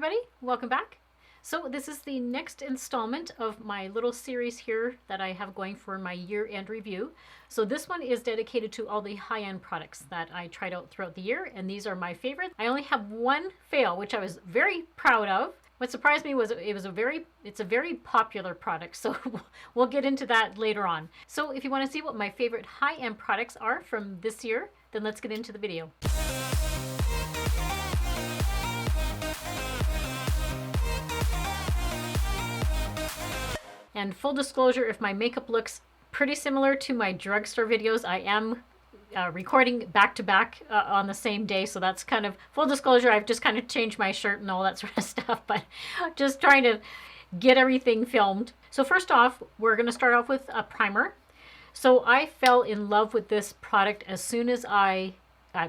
everybody, welcome back. So this is the next installment of my little series here that I have going for my year-end review. So this one is dedicated to all the high-end products that I tried out throughout the year, and these are my favorites. I only have one fail, which I was very proud of. What surprised me was it's a very popular product, so we'll get into that later on. So if you want to see what my favorite high-end products are from this year, then let's get into the video. And full disclosure, if my makeup looks pretty similar to my drugstore videos, I am recording back to back on the same day. So that's kind of full disclosure. I've just kind of changed my shirt and all that sort of stuff, but just trying to get everything filmed. So first off, we're going to start off with a primer. So I fell in love with this product as soon as I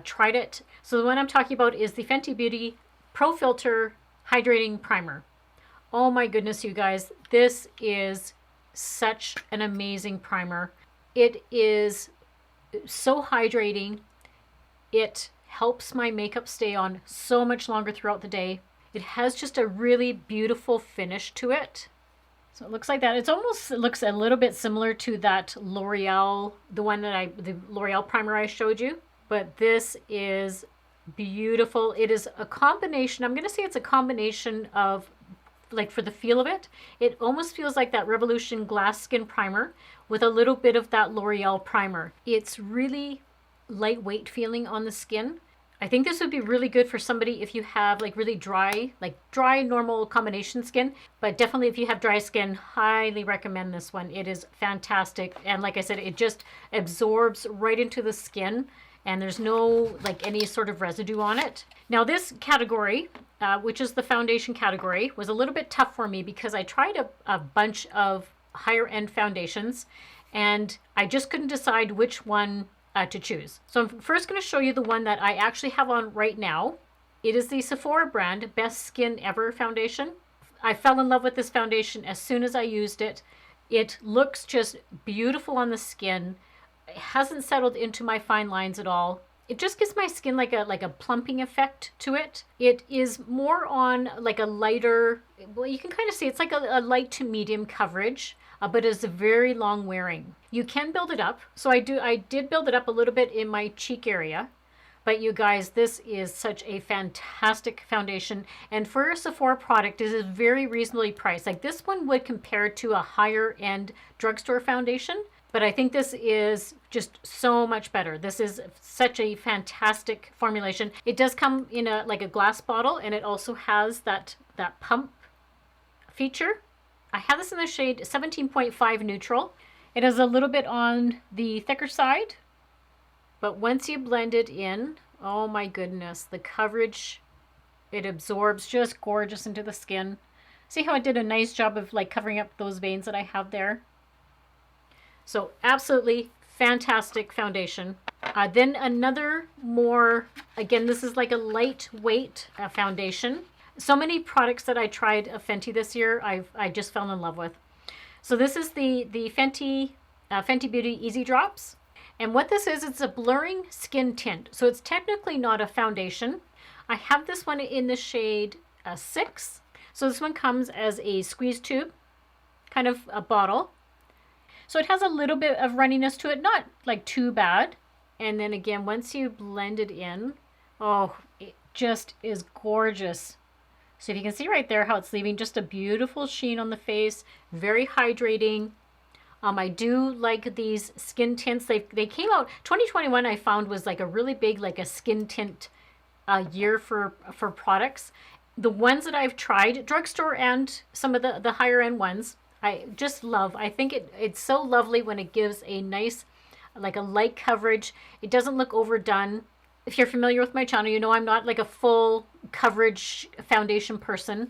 tried it. So the one I'm talking about is the Fenty Beauty Pro Filter Hydrating Primer. Oh my goodness, you guys, this is such an amazing primer. It is so hydrating. It helps my makeup stay on so much longer throughout the day. It has just a really beautiful finish to it. So it looks like that. It looks a little bit similar to that L'Oreal, the L'Oreal primer I showed you. But this is beautiful. It is a combination. I'm going to say it's a combination of, like, for the feel of it, it almost feels like that Revolution Glass Skin Primer with a little bit of that L'Oreal primer. It's really lightweight feeling on the skin. I think this would be really good for somebody if you have like really dry normal combination skin, but definitely if you have dry skin, highly recommend this one. It is fantastic, and like I said, it just absorbs right into the skin and there's no like any sort of residue on it. Now this category, which is the foundation category, was a little bit tough for me because I tried a bunch of higher end foundations and I just couldn't decide which one to choose. So I'm first going to show you the one that I actually have on right now. It is the Sephora brand Best Skin Ever foundation. I fell in love with this foundation as soon as I used it. It looks just beautiful on the skin. It hasn't settled into my fine lines at all. It just gives my skin like a plumping effect to it. It is more on like a lighter, well, you can kind of see it's like a light to medium coverage, but it's very long wearing. You can build it up. So I did build it up a little bit in my cheek area. But you guys, this is such a fantastic foundation. And for a Sephora product, it is very reasonably priced. Like this one would compare to a higher end drugstore foundation. But I think this is just so much better. This is such a fantastic formulation. It does come in a glass bottle, and it also has that pump feature. I have this in the shade 17.5 Neutral. It is a little bit on the thicker side, but once you blend it in, oh my goodness, the coverage, it absorbs just gorgeous into the skin. See how it did a nice job of like covering up those veins that I have there? So absolutely fantastic foundation. Then another more, again, this is like a lightweight foundation. So many products that I tried of Fenty this year, I just fell in love with. So this is the Fenty Beauty Eaze Drops. And what this is, it's a blurring skin tint. So it's technically not a foundation. I have this one in the shade 6. So this one comes as a squeeze tube, kind of a bottle. So it has a little bit of runniness to it, not like too bad. And then again, once you blend it in, oh, it just is gorgeous. So if you can see right there how it's leaving just a beautiful sheen on the face, very hydrating. I do like these skin tints. They came out, 2021 I found was like a really big, like a skin tint year for products. The ones that I've tried, drugstore and some of the higher end ones, I just love. I think it's so lovely when it gives a nice, like a light coverage. It doesn't look overdone. If you're familiar with my channel, you know I'm not like a full coverage foundation person.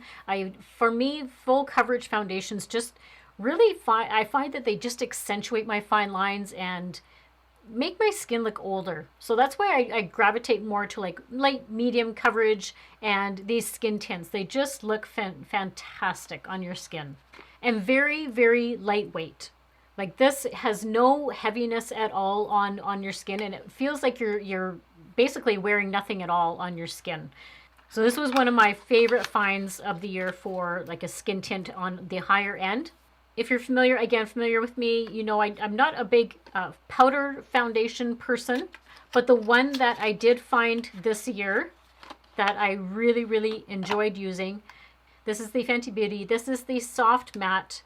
For me, full coverage foundations just really I find that they just accentuate my fine lines and make my skin look older. So that's why I gravitate more to like light medium coverage and these skin tints. They just look fantastic on your skin. And very, very lightweight. Like this has no heaviness at all on your skin, and it feels like you're basically wearing nothing at all on your skin. So this was one of my favorite finds of the year for like a skin tint on the higher end. If you're familiar with me, you know I'm not a big powder foundation person, but the one that I did find this year that I really, really enjoyed using, this is the Fenty Beauty. This is the Soft Matte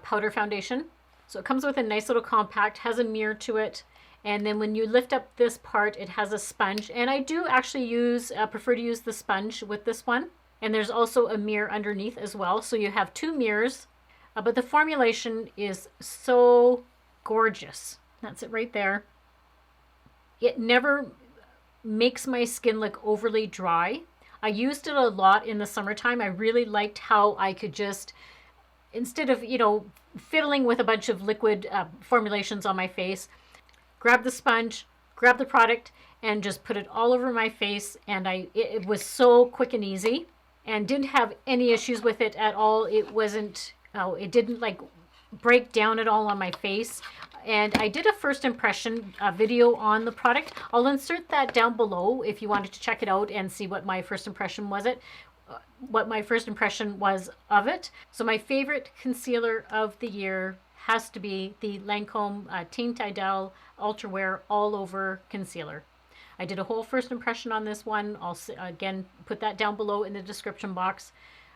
Powder Foundation. So it comes with a nice little compact, has a mirror to it, and then when you lift up this part, it has a sponge. And I do actually prefer to use the sponge with this one. And there's also a mirror underneath as well. So you have two mirrors. But the formulation is so gorgeous. That's it right there. It never makes my skin look overly dry. I used it a lot in the summertime. I really liked how I could just, instead of, fiddling with a bunch of liquid formulations on my face, grab the sponge, grab the product, and just put it all over my face. And it was so quick and easy and didn't have any issues with it at all. It didn't like break down at all on my face. And I did a first impression video on the product. I'll insert that down below if you wanted to check it out and see what my first impression was of it. So my favorite concealer of the year has to be the Lancome Teint Idéal Ultra Wear All Over Concealer. I did a whole first impression on this one. I'll again put that down below in the description box.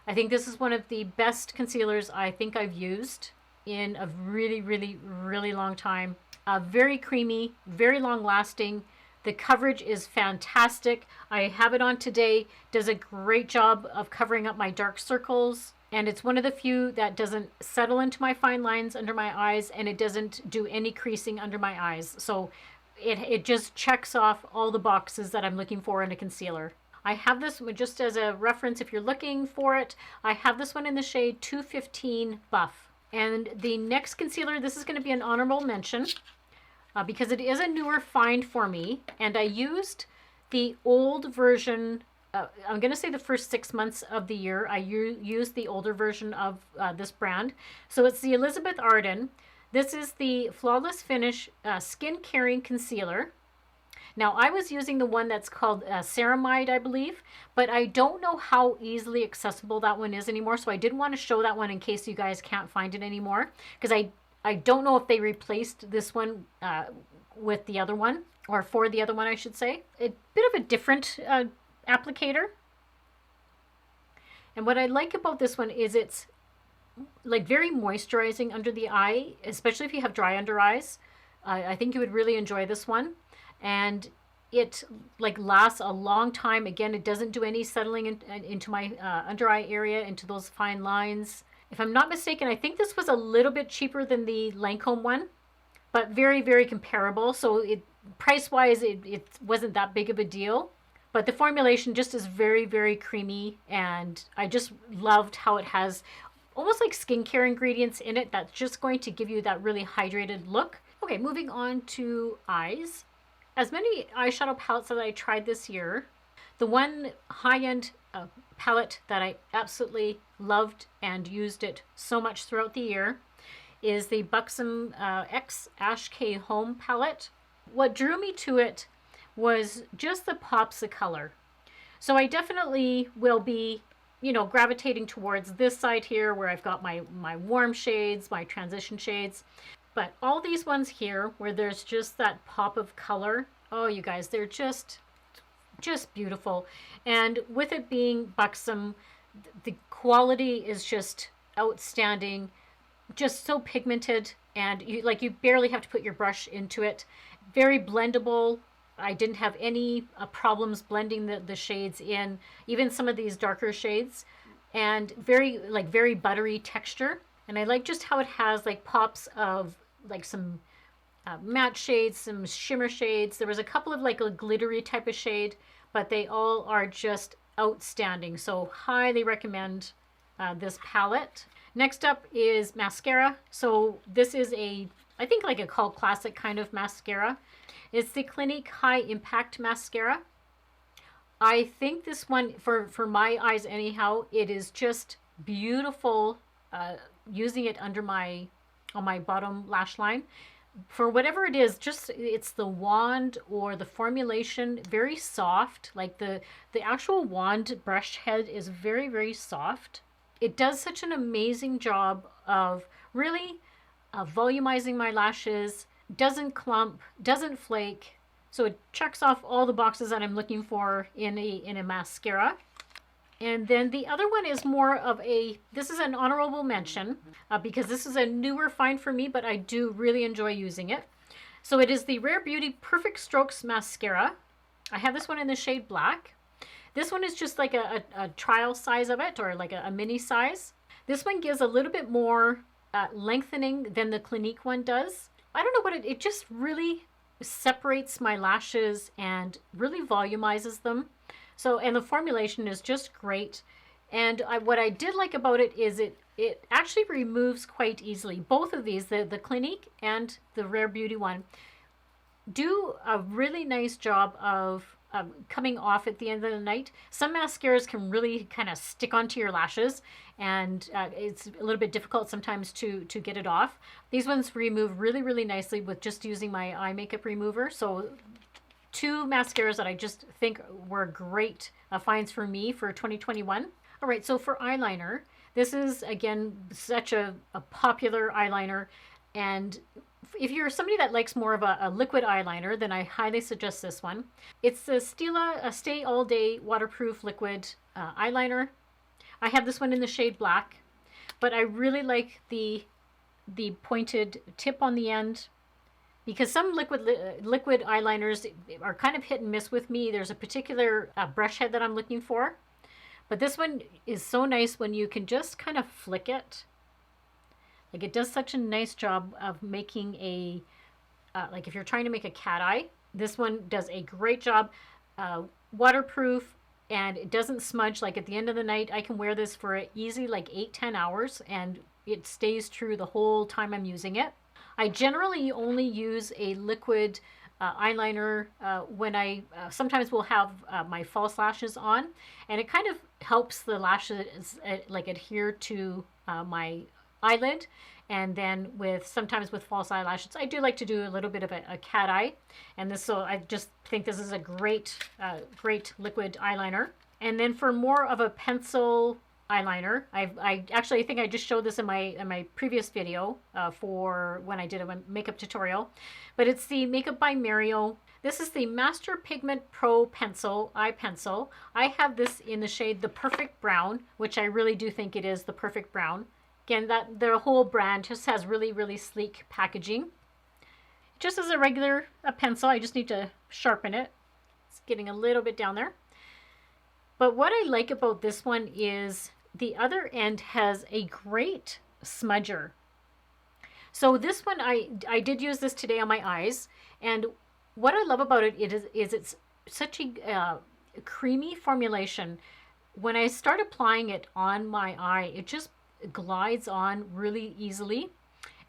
I think this is one of the best concealers I think I've used in a really, really, really long time. Very creamy, very long lasting. The coverage is fantastic. I have it on today. Does a great job of covering up my dark circles. And it's one of the few that doesn't settle into my fine lines under my eyes, and it doesn't do any creasing under my eyes. So it just checks off all the boxes that I'm looking for in a concealer. I have this just as a reference if you're looking for it. I have this one in the shade 215 Buff. And the next concealer, this is going to be an honorable mention because it is a newer find for me. And I used the old version, I'm going to say the first 6 months of the year, I used the older version of this brand. So it's the Elizabeth Arden. This is the Flawless Finish Skin Caring Concealer. Now, I was using the one that's called Ceramide, I believe, but I don't know how easily accessible that one is anymore, so I didn't want to show that one in case you guys can't find it anymore, because I don't know if they replaced this one with the other one, or for the other one, I should say. A bit of a different applicator. And what I like about this one is it's like very moisturizing under the eye, especially if you have dry under eyes. I think you would really enjoy this one. And it like lasts a long time. Again, it doesn't do any settling into my under eye area, into those fine lines. If I'm not mistaken, I think this was a little bit cheaper than the Lancome one, but very, very comparable. So price-wise, it wasn't that big of a deal. But the formulation just is very, very creamy, and I just loved how it has almost like skincare ingredients in it that's just going to give you that really hydrated look. Okay, moving on to eyes. As many eyeshadow palettes that I tried this year, the one high-end palette that I absolutely loved and used it so much throughout the year is the Buxom X Ash K Home palette. What drew me to it was just the pops of color. So I definitely will be, gravitating towards this side here where I've got my warm shades, my transition shades. But all these ones here where there's just that pop of color, oh, you guys, they're just beautiful. And with it being Buxom, the quality is just outstanding, just so pigmented, and you barely have to put your brush into it. Very blendable. I didn't have any problems blending the shades in, even some of these darker shades, and very buttery texture. And I like just how it has like pops of like some matte shades, some shimmer shades. There was a couple of like a glittery type of shade, but they all are just outstanding. So highly recommend this palette. Next up is mascara. So this is I think like a cult classic kind of mascara. It's the Clinique High Impact Mascara. I think this one, for my eyes anyhow, it is just beautiful using it on my bottom lash line. for whatever it is, just it's the wand or the formulation, very soft. Like the actual wand brush head is very, very soft. It does such an amazing job of really volumizing my lashes, doesn't clump, doesn't flake. So it checks off all the boxes that I'm looking for in a mascara. And then the other one is more of this is an honorable mention because this is a newer find for me, but I do really enjoy using it. So it is the Rare Beauty Perfect Strokes Mascara. I have this one in the shade Black. This one is just like a trial size of it, or like a mini size. This one gives a little bit more lengthening than the Clinique one does. I don't know what it just really separates my lashes and really volumizes them. So, and the formulation is just great. And what I did like about it is it actually removes quite easily. Both of these, the Clinique and the Rare Beauty one, do a really nice job of coming off at the end of the night. Some mascaras can really kind of stick onto your lashes, and it's a little bit difficult sometimes to get it off. These ones remove really, really nicely with just using my eye makeup remover. So two mascaras that I just think were great finds for me for 2021. All right, so for eyeliner, this is, again, such a popular eyeliner. And if you're somebody that likes more of a liquid eyeliner, then I highly suggest this one. It's the Stila Stay All Day Waterproof Liquid Eyeliner. I have this one in the shade Black, but I really like the pointed tip on the end, because some liquid eyeliners are kind of hit and miss with me. There's a particular brush head that I'm looking for. But this one is so nice when you can just kind of flick it. Like, it does such a nice job of making like if you're trying to make a cat eye, this one does a great job. Waterproof, and it doesn't smudge. Like, at the end of the night, I can wear this for easy like 8-10 hours, and it stays true the whole time I'm using it. I generally only use a liquid eyeliner when I sometimes will have my false lashes on, and it kind of helps the lashes like adhere to my eyelid. And then sometimes with false eyelashes, I do like to do a little bit of a cat eye, and so I just think this is a great liquid eyeliner. And then for more of a pencil eyeliner, I actually think I just showed this in my previous video for when I did a makeup tutorial, but it's the Makeup by Mario. This is the Master Pigment Pro Pencil, eye pencil. I have this in the shade The Perfect Brown, which I really do think it is the perfect brown. Again, the whole brand just has really, really sleek packaging. Just as a regular pencil, I just need to sharpen it. It's getting a little bit down there. But what I like about this one is the other end has a great smudger. So this one, I did use this today on my eyes, and what I love about it is it's such a creamy formulation. When I start applying it on my eye, it just glides on really easily.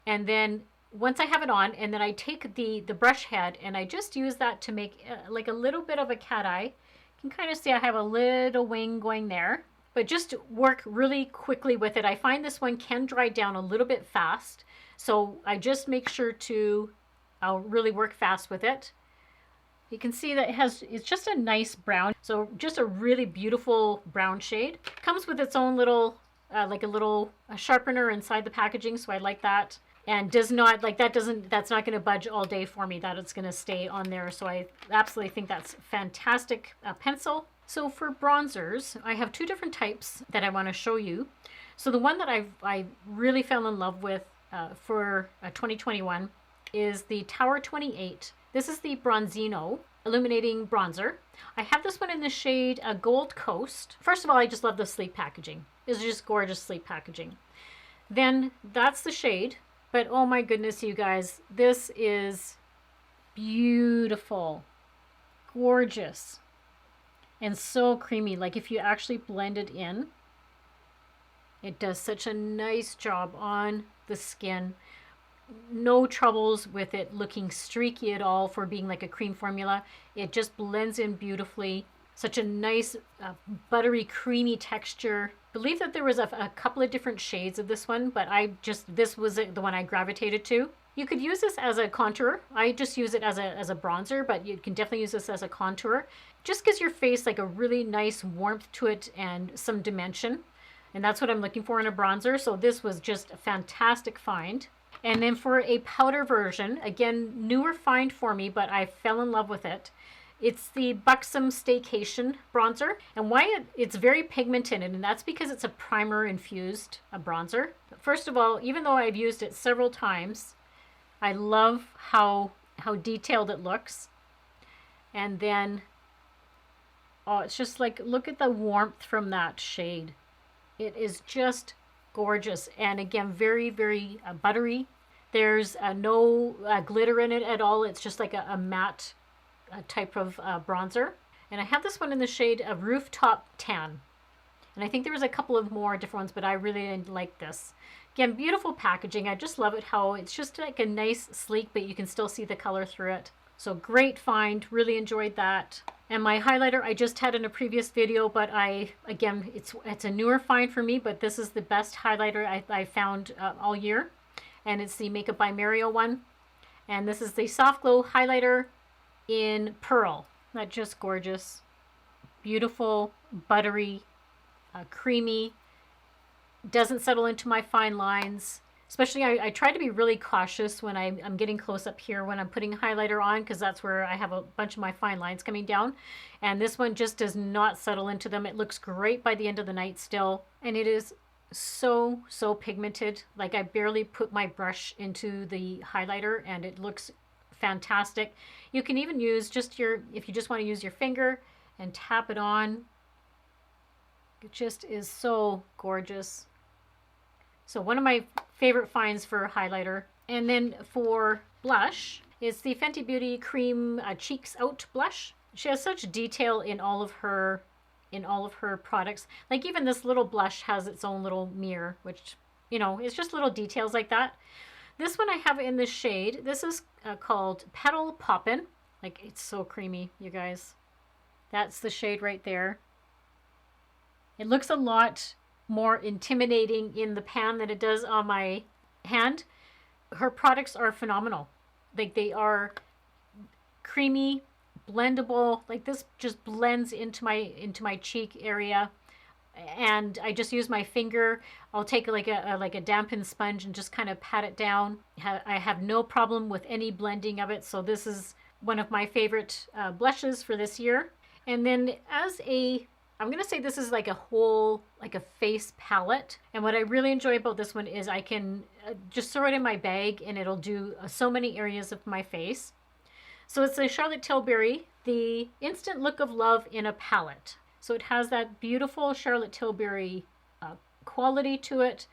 And then once I have it on, and then I take the brush head and I just use that to make like a little bit of a cat eye. You can kind of see I have a little wing going there, but just work really quickly with it. I find this one can dry down a little bit fast, so I just make sure to really work fast with it. You can see that it's just a nice brown, so just a really beautiful brown shade. Comes with its own little like a little sharpener inside the packaging, so I like that. And does not, like, that's not going to budge all day for me, that it's going to stay on there. So I absolutely think that's fantastic pencil. So for bronzers, I have two different types that I want to show you. So the one that I really fell in love with for 2021 is the Tower 28. This is the Bronzino Illuminating Bronzer. I have this one in the shade Gold Coast. First of all, I just love the sleek packaging. It's just gorgeous sleek packaging. Then that's the shade. But oh my goodness, you guys, this is beautiful, gorgeous, and so creamy. Like, if you actually blend it in, it does such a nice job on the skin. No troubles with it looking streaky at all for being like a cream formula. It just blends in beautifully. Such a nice buttery, creamy texture. I believe that there was a couple of different shades of this one, but this was the one I gravitated to. You could use this as a contour. I just use it as a bronzer, but you can definitely use this as a contour. Just gives your face like a really nice warmth to it and some dimension. And that's what I'm looking for in a bronzer. So this was just a fantastic find. And then for a powder version, again, newer find for me, but I fell in love with it. It's the Buxom Staycation bronzer. And why it's very pigmented, and that's because it's a primer infused bronzer. First of all, even though I've used it several times, I love how detailed it looks. And then, oh, it's just like, look at the warmth from that shade. It is just gorgeous. And again, very, very buttery. There's no glitter in it at all. It's just like a matte type of bronzer. And I have this one in the shade of Rooftop Tan. And I think there was a couple of more different ones, but I really like this. Again, beautiful packaging. I just love it how it's just like a nice sleek, but you can still see the color through it. So great find. Really enjoyed that. And my highlighter I just had in a previous video, but again, it's a newer find for me, but this is the best highlighter I found all year. And it's the Makeup by Mario one. And this is the Soft Glow highlighter in Pearl. That's just gorgeous. Beautiful, buttery, creamy. Doesn't settle into my fine lines. Especially, I try to be really cautious when I'm getting close up here when I'm putting highlighter on, because that's where I have a bunch of my fine lines coming down. And this one just does not settle into them. It looks great by the end of the night still. And it is so pigmented. Like, I barely put my brush into the highlighter and it looks fantastic. You can even use just if you just want to use your finger and tap it on. It just is so gorgeous. So one of my favorite finds for highlighter. And then for blush, it's the Fenty Beauty Cream Cheeks Out blush. She has such detail in all of her products. Like, even this little blush has its own little mirror, which, you know, it's just little details like that. This one I have in this shade. This is called Petal Poppin. Like, it's so creamy, you guys. That's the shade right there. It looks a lot more intimidating in the pan than it does on my hand. Her products are phenomenal. Like, they are creamy, blendable. Like, this just blends into my cheek area. And I just use my finger. I'll take like a dampened sponge and just kind of pat it down. I have no problem with any blending of it. So this is one of my favorite blushes for this year. And then I'm going to say this is like a face palette. And what I really enjoy about this one is I can just throw it in my bag and it'll do so many areas of my face. So it's a Charlotte Tilbury, the Instant Look of Love in a palette. So it has that beautiful Charlotte Tilbury quality to it.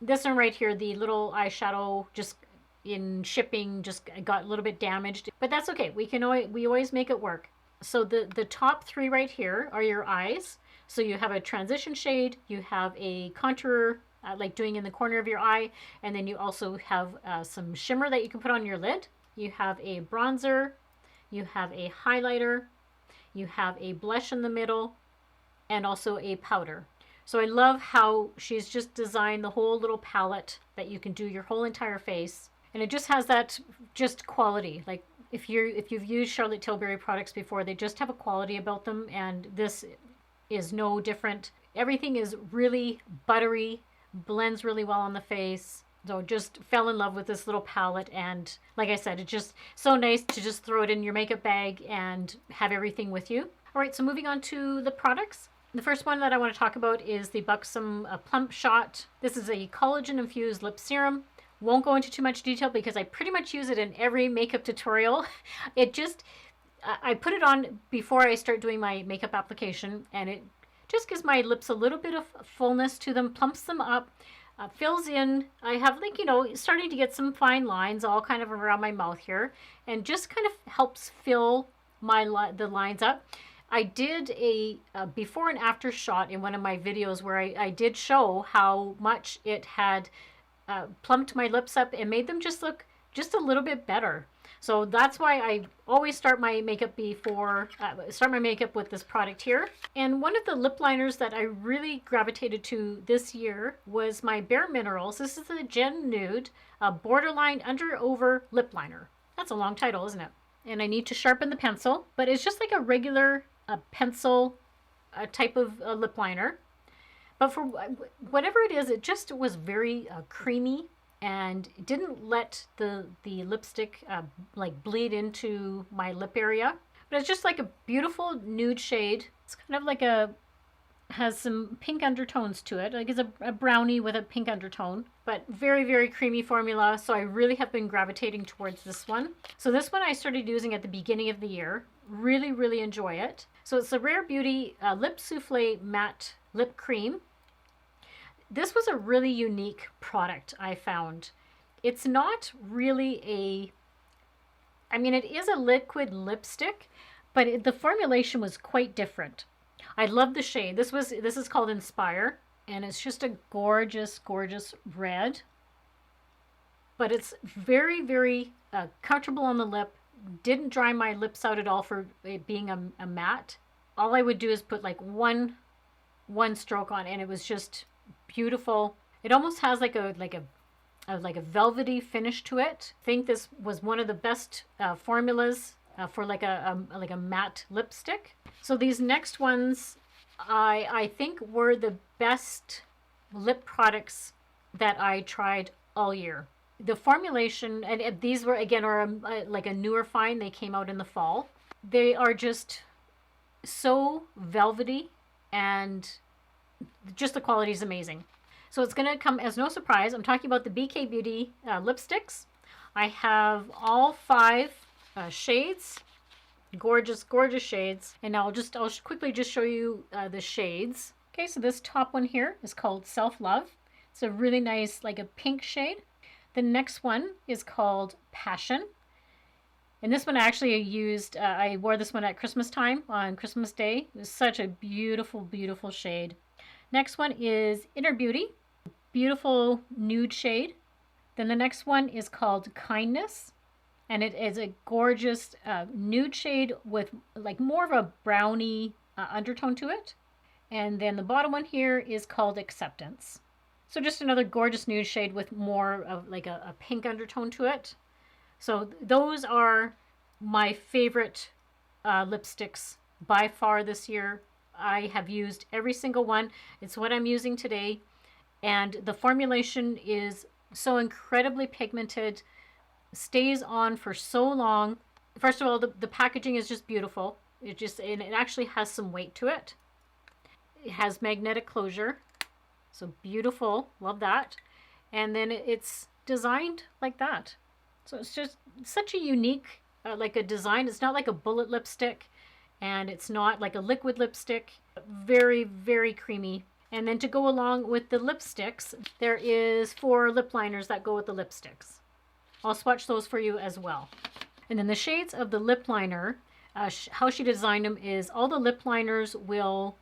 This one right here, the little eyeshadow, just in shipping, just got a little bit damaged. But that's okay. We always make it work. So the top three right here are your eyes. So you have a transition shade, you have a contour, like doing in the corner of your eye, and then you also have some shimmer that you can put on your lid. You have a bronzer, you have a highlighter, you have a blush in the middle, and also a powder. So I love how she's just designed the whole little palette that you can do your whole entire face. And it just has that just quality. Like, if you've used Charlotte Tilbury products before, they just have a quality about them, and this is no different. Everything is really buttery, blends really well on the face. So just fell in love with this little palette, and like I said, it's just so nice to just throw it in your makeup bag and have everything with you. All right, so moving on to the products. The first one that I want to talk about is the Buxom Plump Shot. This is a collagen infused lip serum. Won't go into too much detail because I pretty much use it in every makeup tutorial. I put it on before I start doing my makeup application, and it just gives my lips a little bit of fullness to them, plumps them up, fills in. I have, like, you know, starting to get some fine lines all kind of around my mouth here, and just kind of helps fill the lines up. I did a before and after shot in one of my videos where I did show how much it had plumped my lips up and made them just look just a little bit better. So that's why I always start my makeup with this product here. And one of the lip liners that I really gravitated to this year was my Bare Minerals. This is the Gen Nude Borderline Under Over Lip Liner. That's a long title, isn't it? And I need to sharpen the pencil, but it's just like a regular pencil type of lip liner. But for whatever it is, it just was very creamy and didn't let the lipstick like bleed into my lip area. But it's just like a beautiful nude shade. It's kind of like has some pink undertones to it. Like it's a brownie with a pink undertone, but very, very creamy formula. So I really have been gravitating towards this one. So this one I started using at the beginning of the year. Really, really enjoy it. So it's the Rare Beauty Lip Souffle Matte Lip Cream. This was a really unique product I found. It's not really it is a liquid lipstick, but the formulation was quite different. I love the shade. This is called Inspire, and it's just a gorgeous, gorgeous red. But it's very, very comfortable on the lip. Didn't dry my lips out at all for it being a matte. All I would do is put like one stroke on, and it was just beautiful. It almost has like a velvety finish to it. I think this was one of the best formulas for like a matte lipstick. So these next ones I think were the best lip products that I tried all year. The formulation, and these were again are like a newer find. They came out in the fall. They are just so velvety, and just the quality is amazing. So it's going to come as no surprise. I'm talking about the BK Beauty lipsticks. I have all 5 shades, gorgeous, gorgeous shades. And now I'll quickly just show you the shades. Okay, so this top one here is called Self Love. It's a really nice, like a pink shade. The next one is called Passion. And this one I actually used, I wore this one at Christmas time on Christmas Day. It was such a beautiful, beautiful shade. Next one is Inner Beauty, beautiful nude shade. Then the next one is called Kindness. And it is a gorgeous nude shade with like more of a brownie undertone to it. And then the bottom one here is called Acceptance. So just another gorgeous nude shade with more of like a pink undertone to it. So those are my favorite lipsticks by far this year. I have used every single one. It's what I'm using today. And the formulation is so incredibly pigmented, stays on for so long. First of all, the packaging is just beautiful. It actually has some weight to it. It has magnetic closure. So beautiful, love that. And then it's designed like that. So it's just such a unique, like a design. It's not like a bullet lipstick, and it's not like a liquid lipstick. Very, very creamy. And then to go along with the lipsticks, there is 4 lip liners that go with the lipsticks. I'll swatch those for you as well. And then the shades of the lip liner, how she designed them is all the lip liners will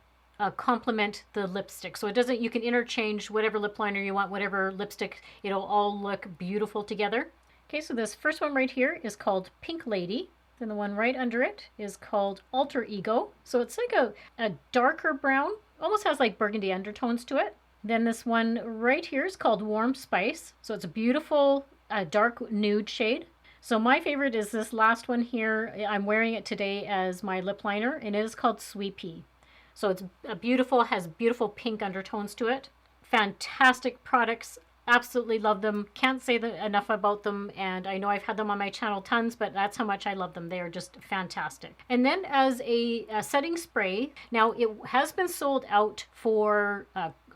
complement the lipstick. So you can interchange whatever lip liner you want, whatever lipstick, it'll all look beautiful together. Okay, so this first one right here is called Pink Lady. Then the one right under it is called Alter Ego. So it's like a darker brown, almost has like burgundy undertones to it. Then this one right here is called Warm Spice. So it's a beautiful dark nude shade. So my favorite is this last one here. I'm wearing it today as my lip liner, and it is called Sweet Pea. So it's has beautiful pink undertones to it. Fantastic products. Absolutely love them. Can't say enough about them. And I know I've had them on my channel tons, but that's how much I love them. They are just fantastic. And then as a setting spray, now it has been sold out for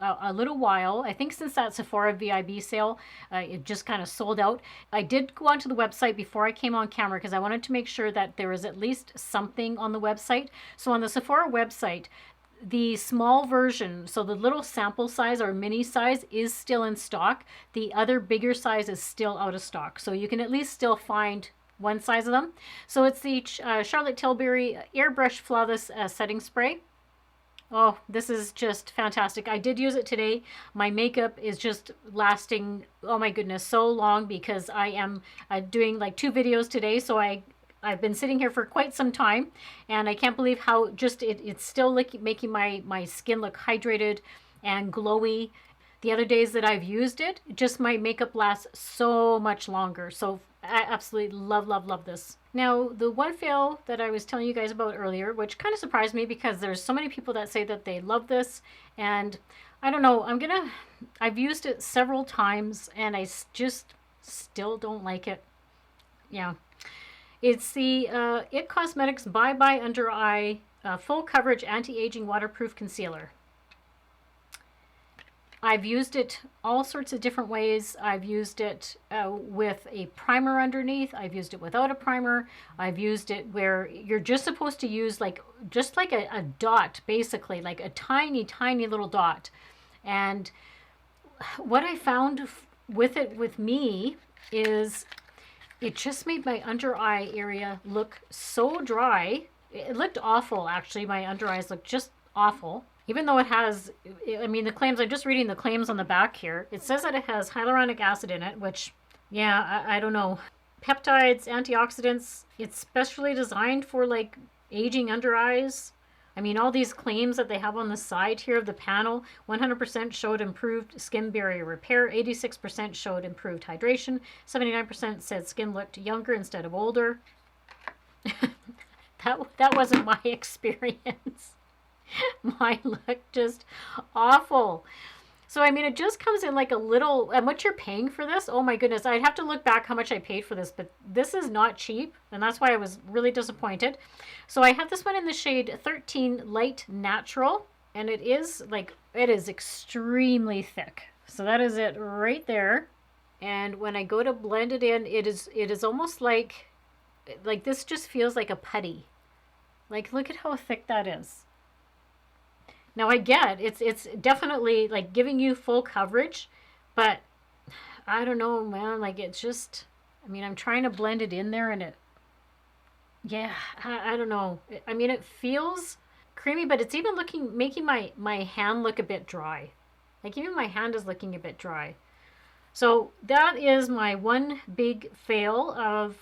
a little while. I think since that Sephora VIB sale, it just kind of sold out. I did go onto the website before I came on camera because I wanted to make sure that there was at least something on the website. So on the Sephora website, the small version, so the little sample size or mini size, is still in stock. The other bigger size is still out of stock. So you can at least still find one size of them. So it's the Charlotte Tilbury Airbrush Flawless Setting Spray. Oh, this is just fantastic. I did use it today. My makeup is just lasting, oh my goodness, so long because I am doing like 2 videos today. So I've been sitting here for quite some time, and I can't believe how just it's still making my skin look hydrated and glowy. The other days that I've used it, just my makeup lasts so much longer. So I absolutely love, love, love this. Now, the one fail that I was telling you guys about earlier, which kind of surprised me because there's so many people that say that they love this, and I don't know, I've used it several times and I just still don't like it. Yeah. It's the It Cosmetics Bye Bye Under Eye Full Coverage Anti-Aging Waterproof Concealer. I've used it all sorts of different ways. I've used it with a primer underneath. I've used it without a primer. I've used it where you're just supposed to use just like a dot, basically, like a tiny, tiny little dot. And what I found with me is it just made my under eye area look so dry. It looked awful, actually. My under eyes looked just awful. Even though it has, I mean, the claims, I'm just reading the claims on the back here. It says that it has hyaluronic acid in it, which, yeah, I don't know. Peptides, antioxidants. It's specially designed for like aging under eyes. I mean, all these claims that they have on the side here of the panel, 100% showed improved skin barrier repair, 86% showed improved hydration, 79% said skin looked younger instead of older. That wasn't my experience. Mine look just awful. So, I mean, it just comes in like a little, and what you're paying for this, oh my goodness, I'd have to look back how much I paid for this, but this is not cheap, and that's why I was really disappointed. So I have this one in the shade 13 Light Natural, and it is extremely thick. So that is it right there. And when I go to blend it in, it is almost like this just feels like a putty. Like, look at how thick that is. Now I get it's definitely like giving you full coverage, but I don't know, man, like it's just, I mean, I'm trying to blend it in there and yeah, I don't know. I mean, it feels creamy, but it's even making my hand look a bit dry. Like even my hand is looking a bit dry. So that is my one big fail of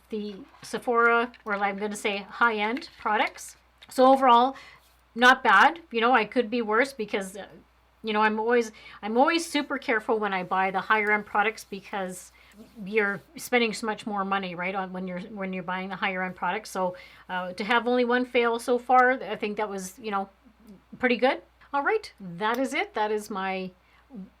the Sephora, or I'm going to say high-end products. So overall, not bad. You know, I could be worse because, you know, I'm always super careful when I buy the higher end products because you're spending so much more money, right, on when you're buying the higher end products. So to have only one fail so far, I think that was, you know, pretty good. All right, that is it. That is my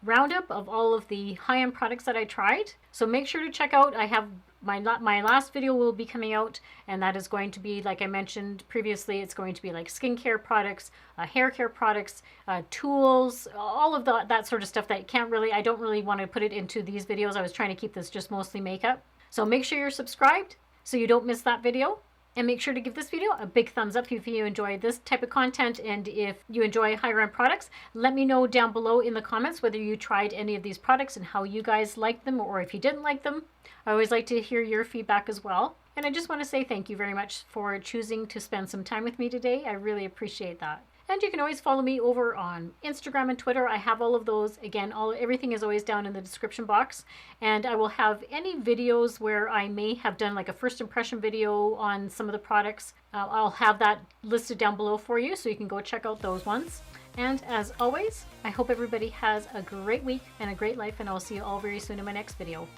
roundup of all of the high-end products that I tried. So make sure to check out, I have my last video will be coming out, and that is going to be, like I mentioned previously, it's going to be like skincare products, hair care products, tools, all of that sort of stuff that I don't really want to put it into these videos. I was trying to keep this just mostly makeup. So make sure you're subscribed so you don't miss that video. And make sure to give this video a big thumbs up if you enjoy this type of content, and if you enjoy higher end products. Let me know down below in the comments whether you tried any of these products and how you guys liked them, or if you didn't like them. I always like to hear your feedback as well. And I just want to say thank you very much for choosing to spend some time with me today. I really appreciate that. And you can always follow me over on Instagram and Twitter. I have all of those. Again, everything is always down in the description box. And I will have any videos where I may have done like a first impression video on some of the products. I'll have that listed down below for you, so you can go check out those ones. And as always, I hope everybody has a great week and a great life, and I'll see you all very soon in my next video.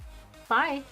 Bye!